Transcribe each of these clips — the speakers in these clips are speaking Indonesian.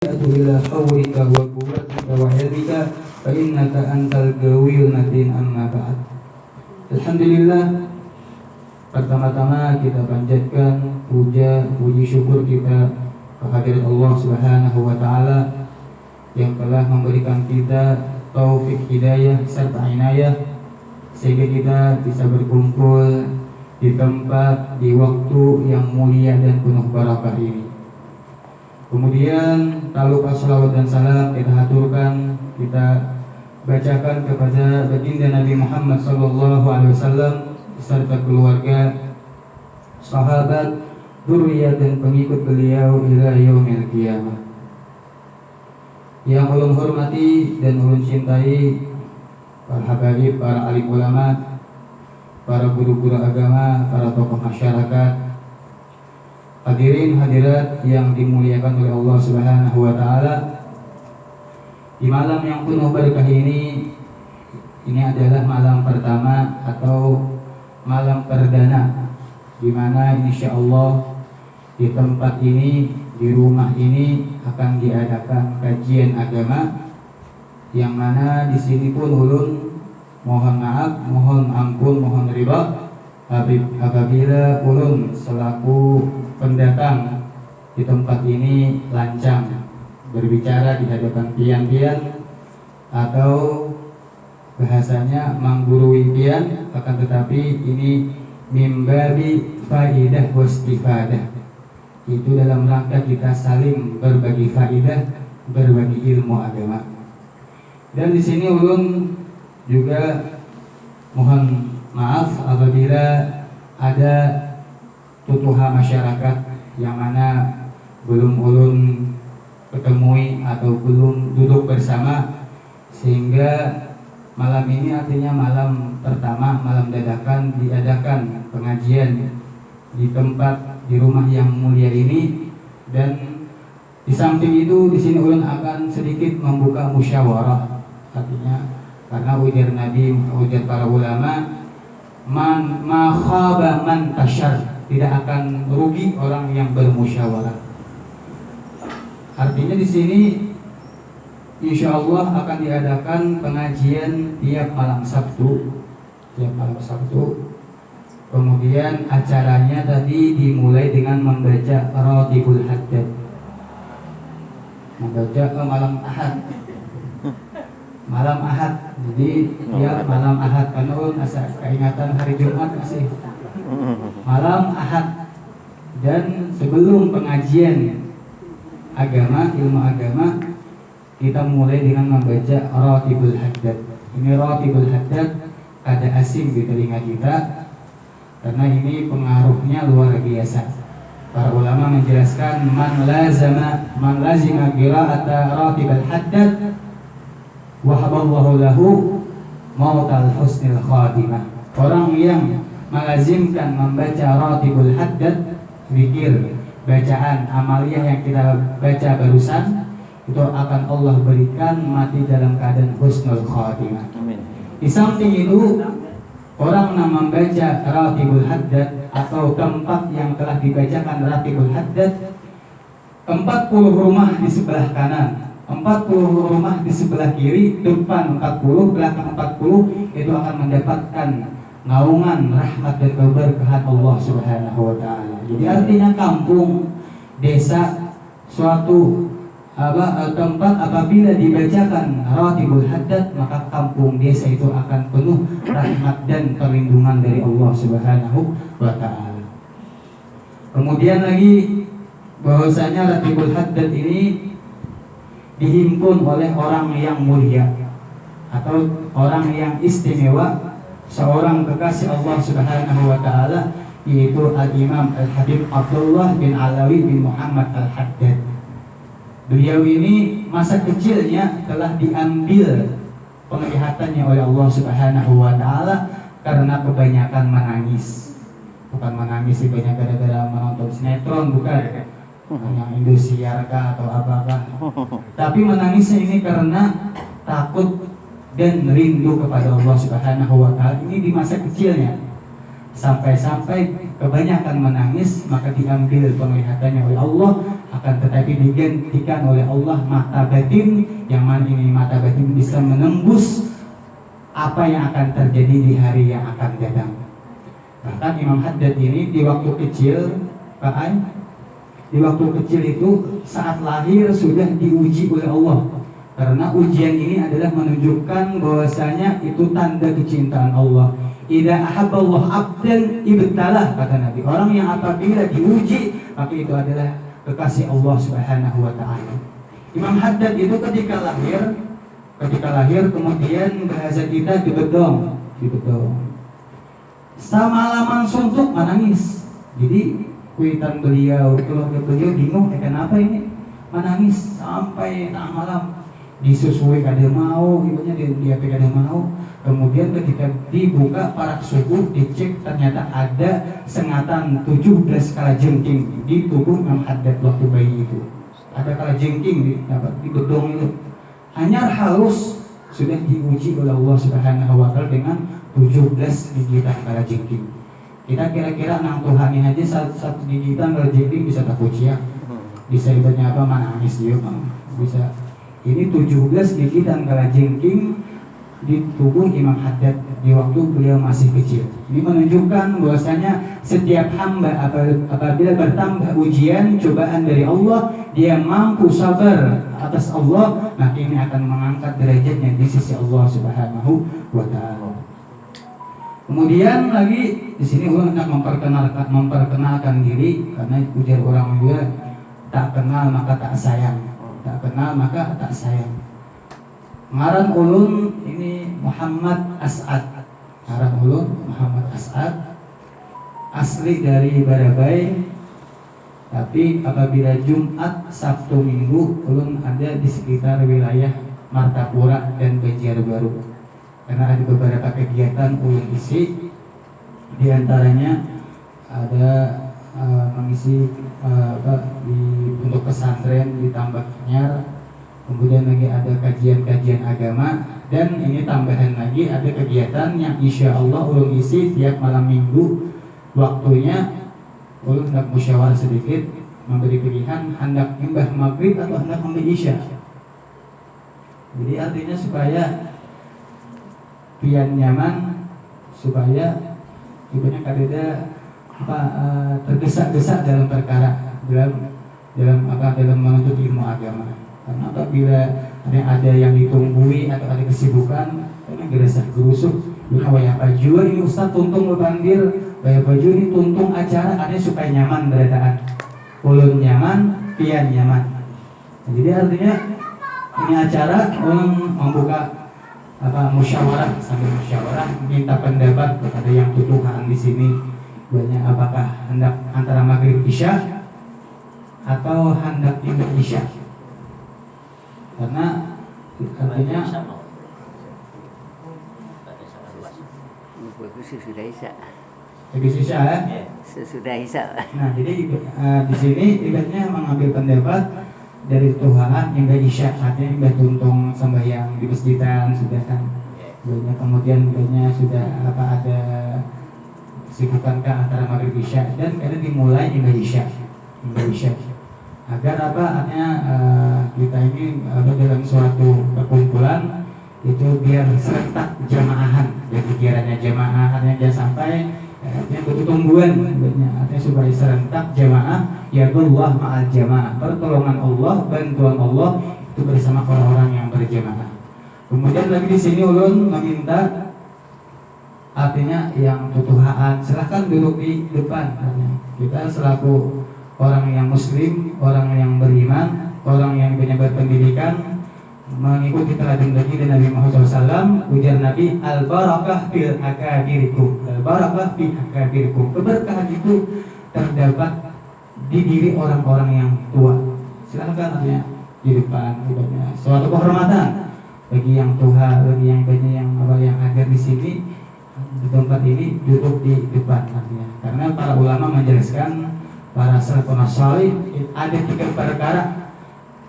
إلى حولك وقوتك وعلمك فإنك أنت القوي المتين. أما بعد. Alhamdulillah, pertama-tama kita panjatkan puji syukur kita kehadirat Allah Subhanahu wa taala yang telah memberikan kita taufik hidayah serta inayah sehingga kita bisa berkumpul di tempat di waktu yang mulia dan penuh barakah ini. Kemudian tak lupa salawat dan salam kita haturkan, kita bacakan kepada baginda Nabi Muhammad SAW serta keluarga, sahabat, dzurriyyah dan pengikut beliau ila yaumil qiyamah. Yang ulun hormati dan ulun cintai para habaib, para alim ulama, para guru-guru agama, para tokoh masyarakat, hadirin hadirat yang dimuliakan oleh Allah Subhanahu wa taala. Di malam yang penuh berkah ini adalah malam pertama atau malam perdana di mana insyaallah di tempat ini, di rumah ini akan diadakan kajian agama yang mana di sini pun ulun mohon maaf, mohon ampun, mohon ridha apabila ulun selaku pendatang di tempat ini lancang berbicara di hadapan pian-pian atau bahasanya menggurui pian, akan tetapi ini mimbabi faidah wastifadah, itu dalam rangka kita saling berbagi faidah, berbagi ilmu agama. Dan di sini ulun juga mohon maaf apabila ada tutuha masyarakat yang mana belum ulun ketemui atau belum duduk bersama, sehingga malam ini artinya malam pertama, malam dadakan diadakan pengajian di tempat di rumah yang mulia ini. Dan di samping itu di sini ulun akan sedikit membuka musyawarah, artinya karena ujar Nabi, ujar para ulama, man ma khaba man tashar, tidak akan rugi orang yang bermusyawarah. Artinya di sini insya Allah akan diadakan pengajian tiap malam Sabtu. Kemudian acaranya tadi dimulai dengan membaca Ratibul Haddad, membaca malam Ahad. Jadi tiap malam Ahad, karena asa keingatan hari Jumat masih malam Ahad. Dan sebelum pengajian agama, ilmu agama, kita mulai dengan membaca Ratibul Haddad. Ini Ratibul Haddad ada asing di telinga kita karena ini pengaruhnya luar biasa. Para ulama menjelaskan man lazima qira'ata Ratibul Haddad wahaballahu lahu mautal husnil khatimah. Orang yang melazimkan membaca Ratibul Haddad, zikir, bacaan amaliyah yang kita baca barusan, itu akan Allah berikan mati dalam keadaan husnul khatimah. Amin. Di samping itu, orang yang membaca Ratibul Haddad atau tempat yang telah dibacakan Ratibul Haddad, 40 rumah di sebelah kanan, 40 rumah di sebelah kiri, depan 40, belakang 40, itu akan mendapatkan naungan rahmat dan keberkahan Allah Subhanahu wa taala. Jadi artinya kampung, desa, suatu tempat apabila dibacakan Ratibul Haddad, maka kampung desa itu akan penuh rahmat dan perlindungan dari Allah Subhanahu wa taala. Kemudian lagi bahwasanya Ratibul Haddad ini dihimpun oleh orang yang mulia atau orang yang istimewa, seorang kekasih Allah Subhanahu wa taala, yaitu Al-Imam Al-Habib Abdullah bin Alawi bin Muhammad Al-Haddad. Beliau ini masa kecilnya telah diambil penglihatannya oleh Allah Subhanahu wa taala karena kebanyakan menangis. Bukan menangis banyak gara-gara menonton sinetron, bukan, yang Indosiar atau apakah. Tapi menangisnya ini karena takut dan rindu kepada Allah Subhanahu wa taala. Ini di masa kecilnya. Sampai-sampai kebanyakan menangis, maka diambil penglihatannya oleh Allah, akan tetapi digantikan oleh Allah mata batin, yang mana ini mata batin bisa menembus apa yang akan terjadi di hari yang akan datang. Bahkan Imam Haddad ini di waktu kecil, Pak Ai, di waktu kecil itu saat lahir sudah diuji oleh Allah. Karena ujian ini adalah menunjukkan bahwasanya itu tanda kecintaan Allah. Idza ahabballahu 'abdan ibtalah, kata Nabi. Orang yang apabila diuji, maka itu adalah kekasih Allah Subhanahu wa taala. Imam Haddad itu ketika lahir kemudian bahasa kita dibedong. Semalaman suntuk menangis. Jadi kuitan beliau, keluarga beliau bingung, kenapa ini menangis sampai tengah malam. Disusui kada mau, ibunya dia kada mau. Kemudian ketika dibuka parak subuh, dicek ternyata ada sengatan 17 kalajengking di tubuh Imam Haddad waktu bayi itu. Ada kalajengking di bedong itu. Hanya halus sudah diuji oleh Allah Subhanahu wa taala dengan 17 gigitan kalajengking. Kita kira-kira nang Tuhan ini aja satu gigitan kalajengking bisa tak ujian. Bisa ibaratnya apa menangis dia, bisa. Ini 17 gigitan kalajengking di tubuh Imam Haddad di waktu beliau masih kecil. Ini menunjukkan bahwasanya setiap hamba apabila bertambah ujian, cobaan dari Allah, dia mampu sabar atas Allah, maka ini akan mengangkat derajatnya di sisi Allah Subhanahu wa taala. Kemudian lagi di sini ulun hendak memperkenalkan diri, karena ujar orang juga tak kenal maka tak sayang. Tak kenal maka tak sayang. Ngaran ulun ini Muhammad As'ad. Ngaran ulun Muhammad As'ad, asli dari Barabai. Tapi apabila Jumat, Sabtu, Minggu ulun ada di sekitar wilayah Martapura dan Banjarbaru. Karena ada beberapa kegiatan ulun isi. Di antaranya ada mengisi untuk pesantren di Tambak Anyar, kemudian lagi ada kajian-kajian agama, dan ini tambahan lagi ada kegiatan yang insya Allah ulun isi tiap malam minggu. Waktunya ulun hendak musyawarah sedikit, memberi pilihan hendak imbah maghrib atau hendak imbah isya. Jadi artinya supaya pian nyaman, supaya ibunya kadeda tergesa-gesa dalam perkara dalam menuntut ilmu agama. Karena apabila ada yang ditunggui atau ada kesibukan, karena gerasa gerusuk, waya baju ini Ustaz tuntung bebandir, waya baju ini tuntung acara, ada supaya nyaman beradaan. Ulun nyaman, pian nyaman. Jadi artinya ini acara ulun membuka musyawarah, sambil musyawarah minta pendapat kepada yang tutuhan di sini. Banyak apakah hendak antara maghrib isya atau hendak imbah isya? Karena artinya sesudah isya. Habis isya ya? Sesudah isya. Nah jadi di sini ibaratnya mengambil pendapat dari tuhan imbah isya, artinya imbah tuntung sembahyang di masjidan sudah kan. Banyak kemudian banyak sudah ada sibukankah antara maghrib isya, dan kadang dimulai imbah isya agar artinya kita ini dalam suatu perkumpulan itu biar serentak jamaahan, jadi pikirannya jamaah artinya jangan sampai artinya bertungguan, artinya supaya serentak jamaah, ya Allah ma'al jamaah, pertolongan Allah, bantuan Allah itu bersama orang-orang yang berjamaah. Kemudian lagi di sini ulun meminta artinya yang tutuhaan silahkan duduk di depan. Kita selaku orang yang muslim, orang yang beriman, orang yang punya berpendidikan, mengikuti teladan baginda Nabi Muhammad SAW. Ujar Nabi, al-barakah fil akabirikum, al-barakah fil akabirikum. Keberkahan itu terdapat di diri orang-orang yang tua. Silahkan artinya di depan, ibaratnya suatu kehormatan bagi yang tua, bagi yang banyak yang hadir di sini. Di tempat ini duduk di depan artinya. Karena para ulama menjelaskan, para salafun salih ada 3 perkara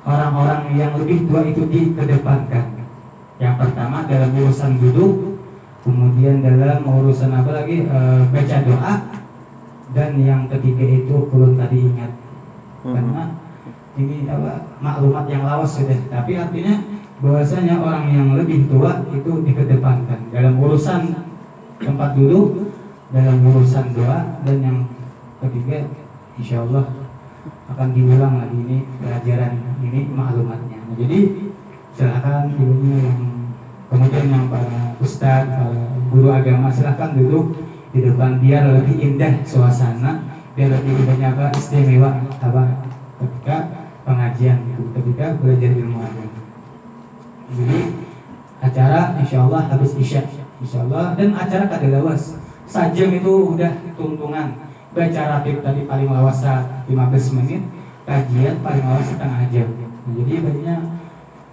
orang-orang yang lebih tua itu dikedepankan. Yang pertama dalam urusan duduk, kemudian dalam urusan baca doa, Dan yang ketiga itu perlu tadi ingat, karena ini maklumat yang lawas sudah, tapi artinya bahwasanya orang yang lebih tua itu dikedepankan dalam urusan tempat duduk, dalam urusan doa, dan yang ketiga insya Allah akan diulang lagi ini pelajaran ini maklumatnya. Jadi silakan ibunya yang kemudian yang para ustadz, para guru agama silakan duduk di depan biar lebih indah suasana, biar lebih banyak istimewa ketika pengajian itu, ketika belajar ilmu agama. Jadi acara insya Allah habis isya insya Allah, dan acara kada lawas sajam itu udah tuntungan. Baca ratib tadi paling lawas 15 menit, kajian paling lawas setengah jam. Jadi banyak,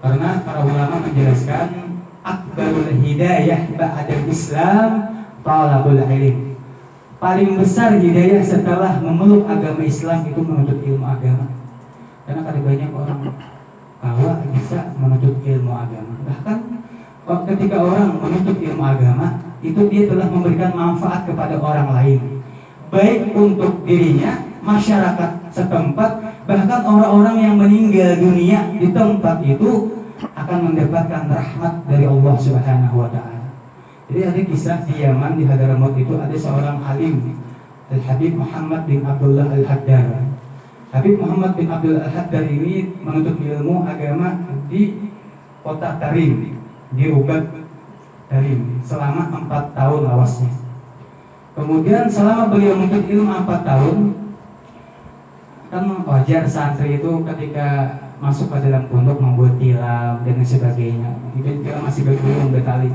karena para ulama menjelaskan akbarul hidayah ba'dal Islam talabul ilm. Paling besar hidayah setelah memeluk agama Islam itu menuntut ilmu agama. Karena ada banyak orang bahwa bisa menuntut ilmu agama. Bahkan ketika orang menuntut ilmu agama itu dia telah memberikan manfaat kepada orang lain, baik untuk dirinya, masyarakat setempat, bahkan orang-orang yang meninggal dunia di tempat itu akan mendapatkan rahmat dari Allah Subhanahu wa Ta'ala. Jadi ada kisah di Yaman, di Hadramaut itu ada seorang alim, Al-Habib Muhammad bin Abdullah Al-Haddar. Habib Muhammad bin Abdullah Al-Haddar ini menuntut ilmu agama di kota Tarim, di Rubat Tarim, selama 4 tahun lawasnya. Kemudian selama beliau menuntut ilmu 4 tahun, kan wajar santri itu ketika masuk ke dalam pondok membuat tilam dan sebagainya. Itu tilam masih bergulung bertali.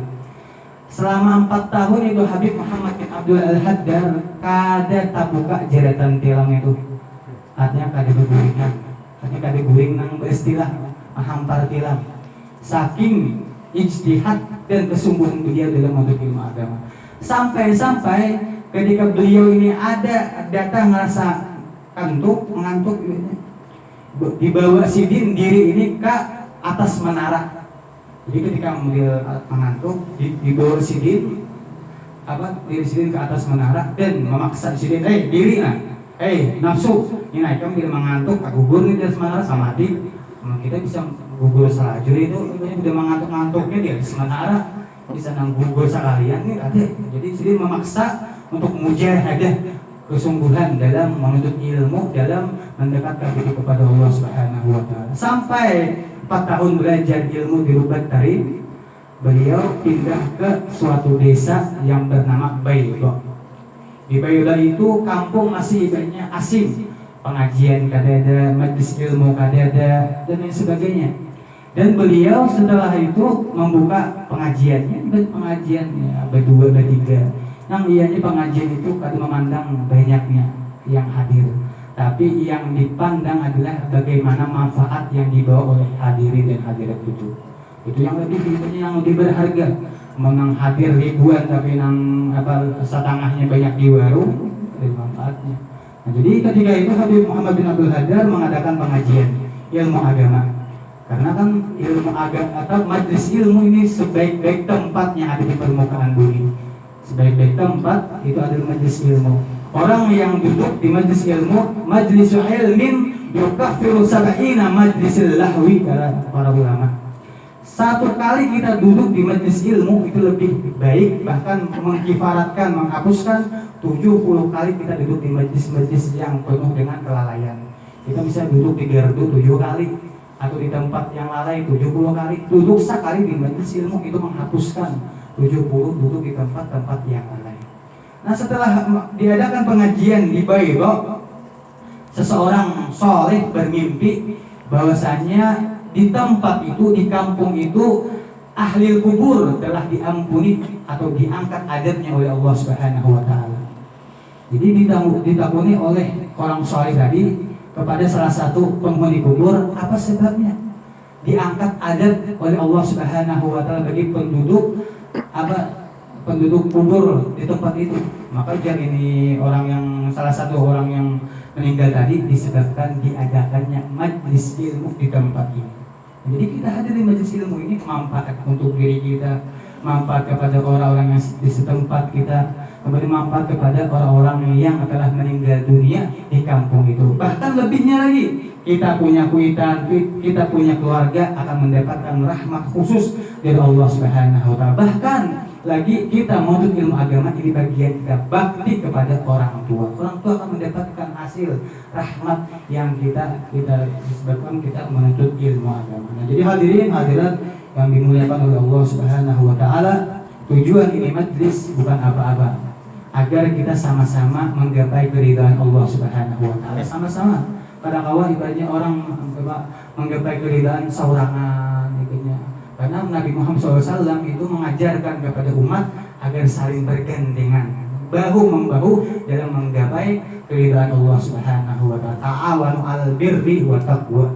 Selama 4 tahun itu Habib Muhammad bin Abdullah Al-Haddar kada tak buka jeratan tilam itu. Artinya kada bergulingan, artinya kada guling nang beristilah hampar tilam. Saking ijtihad dan kesungguhan beliau dalam menuntut ilmu agama. Sampai-sampai ketika beliau ini ada datang ngerasa mengantuk, dibawa sidin diri ini ke atas menara. Jadi ketika beliau mengantuk, dibawa sidin diri sidin ke atas menara dan memaksa sidin, diri nafsu, ini naik kan bila mengantuk, gugur nih di atas menara sama hati. Kita bisa gugur salajur itu, udah mengantuk-ngantuknya di atas menara, bisa nang gugur sekalian nih ada. Jadi sidin memaksa untuk mujahadah, kesungguhan dalam menuntut ilmu, dalam mendekatkan diri kepada Allah Subhanahu wa Ta'ala. Sampai 4 tahun belajar ilmu di Rubat Tarim, beliau pindah ke suatu desa yang bernama Bayda. Di Bayda itu kampung masih banyak asing, pengajian kadada, majlis ilmu kadada, dan lain sebagainya. Dan beliau setelah itu membuka pengajiannya, berdua, bertiga. Yang ianya pengajian itu kada memandang banyaknya yang hadir, tapi yang dipandang adalah bagaimana manfaat yang dibawa oleh hadirin dan hadirat itu. Itu yang lebih berharga. Menang hadir ribuan tapi nang setengahnya banyak di warung, dari manfaatnya. Nah, jadi ketika itu Habib Muhammad bin Abdul Haddar mengadakan pengajian ilmu agama. Karena kan ilmu agama atau majlis ilmu ini sebaik-baik tempat yang ada di permukaan bumi. Sebaik-baik tempat itu adalah majlis ilmu. Orang yang duduk di majlis ilmu, majlisu ilmin yukaffiru sab'ina majlisil lahwi, kata para ulama. Satu kali kita duduk di majlis ilmu itu lebih baik, bahkan mengkifaratkan, menghapuskan 70 kali kita duduk di majlis-majlis yang penuh dengan kelalaian. Kita bisa duduk di gardu 7 kali, atau di tempat yang lalai 70 kali. Duduk sekali di majlis ilmu itu menghapuskan 70 duduk di tempat-tempat yang lalai. Nah, setelah diadakan pengajian di Bayda, seseorang soleh bermimpi bahwasanya di tempat itu, di kampung itu, ahli kubur telah diampuni atau diangkat adabnya oleh Allah Subhanahu wa Ta'ala. Jadi ditakuni oleh orang soleh tadi kepada salah satu penghuni kubur, apa sebabnya? Diangkat adab oleh Allah Subhanahu wa Ta'ala bagi penduduk kubur di tempat itu. Maka ini salah satu orang yang meninggal tadi disebabkan diadakannya majlis ilmu di tempat ini. Jadi kita hadir di majlis ilmu ini manfaat untuk diri kita, manfaat kepada orang-orang yang di setempat kita, memberi manfaat kepada orang-orang yang telah meninggal dunia di kampung itu. Bahkan lebihnya lagi, kita punya kuitan, kita punya keluarga akan mendapatkan rahmat khusus dari Allah Subhanahu wa taala. Bahkan lagi kita menuntut ilmu agama, ini bagian kita bakti kepada orang tua. Orang tua akan mendapatkan hasil rahmat yang kita disebabkan kita menuntut ilmu agama. Nah, jadi hadirin hadirat yang dimuliakan oleh Allah Subhanahu wa taala, tujuan ini majlis bukan apa-apa, agar kita sama-sama menggapai keridhaan Allah Subhanahu wa taala. Sama-sama. Pada awal ibaratnya orang menggapai keridhaan saurangan gitu. Karena Nabi Muhammad SAW itu mengajarkan kepada umat agar saling bergandengan, bahu-membahu dalam menggapai keridhaan Allah Subhanahu wa taala. Ta'awanu 'alal birri wa taqwa.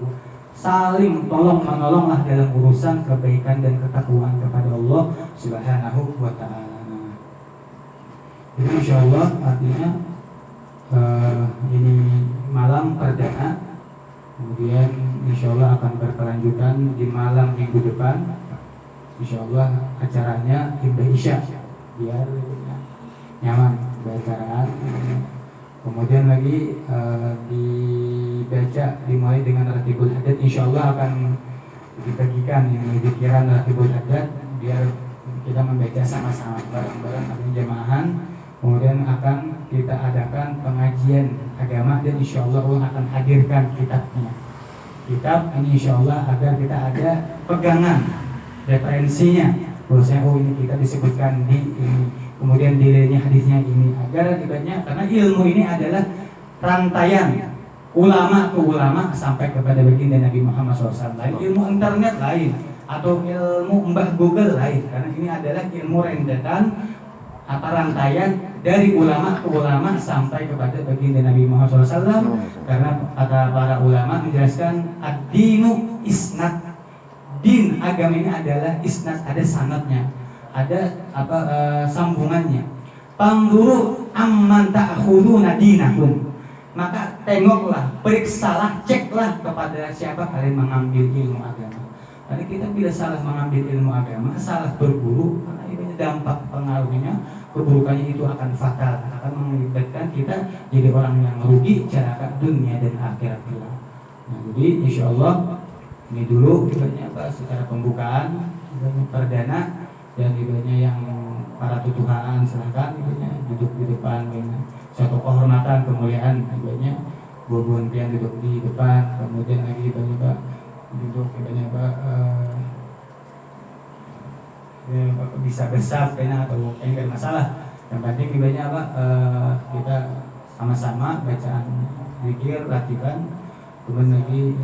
Saling tolong-menolonglah dalam urusan kebaikan dan ketakwaan kepada Allah Subhanahu wa taala. Jadi insyaallah artinya ini malam perdana. Kemudian insyaallah akan berkelanjutan di malam minggu depan. Insyaallah acaranya Ibadah Isya, biar nyaman bacaan. Kemudian lagi dibaca dimulai dengan Ratibul Haddad. Insyaallah akan dibagikan ini pikiran Ratibul Haddad biar kita membaca sama-sama bareng-bareng jamaah. Kemudian akan kita adakan pengajian agama dan insyaallah Allah akan hadirkan kitabnya. Kitab ini insyaallah agar kita ada pegangan referensinya. Bahwasanya ini kita disebutkan di ini, kemudian dilihatnya hadisnya ini, agar ibaratnya karena ilmu ini adalah rantaian ulama ke ulama sampai kepada baginda Nabi Muhammad SAW. Lain ilmu internet lain atau ilmu Mbah Google lain, karena ini adalah ilmu rentetan atau rantaian dari ulama ke ulama sampai kepada baginda Nabi Muhammad SAW. Karena kata para ulama menjelaskan ad-dinu isnad, din agama ini adalah isnad, ada sanadnya, ada sambungannya. Pangguru amman ta'khuduna dinakum, maka tengoklah, periksalah, ceklah kepada siapa kalian mengambil ilmu agama. Karena kita bila salah mengambil ilmu agama, salah berguru, karena ini dampak pengaruhnya, keburukannya itu akan fatal, akan mengakibatkan kita jadi orang yang merugi celaka dunia dan akhirat kita. Nah, jadi insyaallah ini dulu ibaratnya secara pembukaan, perdana, dan ibaratnya yang para tutuhan silakan ibaratnya duduk di depan dengan suatu kehormatan kemuliaan, ibaratnya buah-buahan pian duduk di depan, kemudian lagi ibaratnya duduk ibaratnya bisa besar kayaknya atau kayaknya gak masalah. Yang penting ibaratnya kita sama-sama bacaan zikir, latihan, kemudian lagi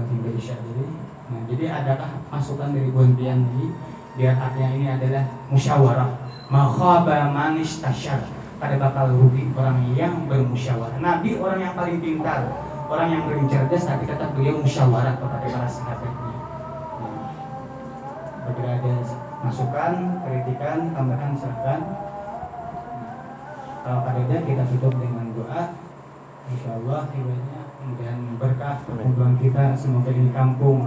hingga isya jadi. Nah, jadi adakah masukan dari Bontian ini biar artinya ini adalah musyawarah, makhaba manis tasyar, pada bakal rugi orang yang bermusyawarah. Nabi orang yang paling pintar, orang yang paling cerdas, tapi tetap beliau musyawarah kepada para sahabatnya. Apabila ada masukan, kritikan, tambahan silakan. Kalau pada kita tutup dengan doa. Insyaallah ibaratnya kemudian berkah perkumpulan kita, semoga ini kampung,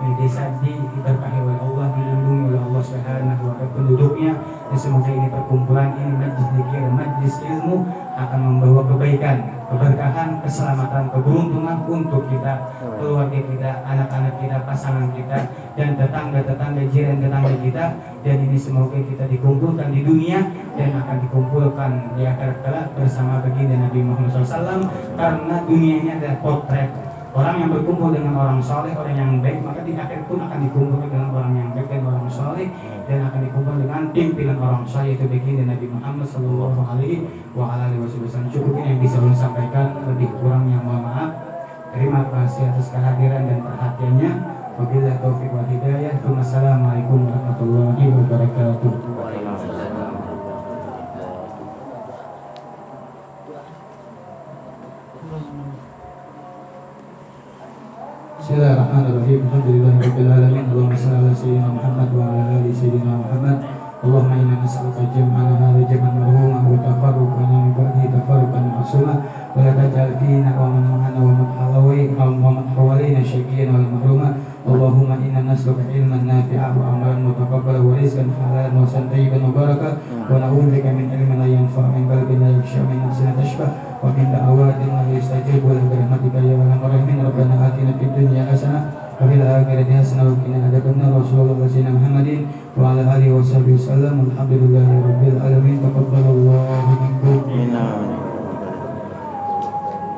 ini desa diberkahi oleh Allah, dilindungi oleh Allah Subhanahu wa taala penduduknya, dan semoga ini perkumpulan, ini majlis zikir, majlis ilmu akan membawa kebaikan, keberkahan, keselamatan, keberuntungan untuk kita, keluarga kita, anak-anak kita, pasangan kita, dan tetangga-tetangga, jiran tetangga kita. Dan ini semoga kita dikumpulkan di dunia dan akan dikumpulkan di akhirat kelak bersama baginda Nabi Muhammad SAW. Karena dunia ini adalah potret orang yang berkumpul dengan orang soleh, orang yang baik, maka di akhir pun akan dikumpul dengan orang yang baik dan orang soleh, dan akan dikumpul dengan pimpinan orang soleh, yaitu baginda Nabi Muhammad Sallallahu Alaihi Wasallam. Cukup ini yang bisa saya sampaikan, lebih kurangnya mohon maaf. Terima kasih atas kehadiran dan perhatiannya. Wabillahi taufiq wal hidayah. Wassalamualaikum warahmatullahi wabarakatuh. Bismillahirrahmanirrahim. Alhamdulillahirabbil alamin. Allahumma shalli ala sayyidina Muhammad wa ala ali sayyidina Muhammad. Allahumma inna nas'aluka jam'ana hadha jam'an marhuma wa tafarruqana min ba'di tafarruqan ma'suma wa la taj'al fina wa man ma'ana wa man hawalaina syaqiyyan wal mahruma Allahumma inna nas'aluka ilman nafi'a wa amalan mutaqabbala wa rizqan halalan wa rizqan tayyiban wa baraka wa na'udzubika min ilmin la yanfa' min qalbin la yakhsha min nafsin la tashba wa min da'awatin la yustajabu wa bi rahmatika ya arhamar rahimin rabbana atina fid dunya hasanah wa fil akhirati hasanah wa qina adzabannar wa sallallahu alaihi wa sallam Muhammadin wa ala alihi wa sahbihi wasallam walhamdulillahi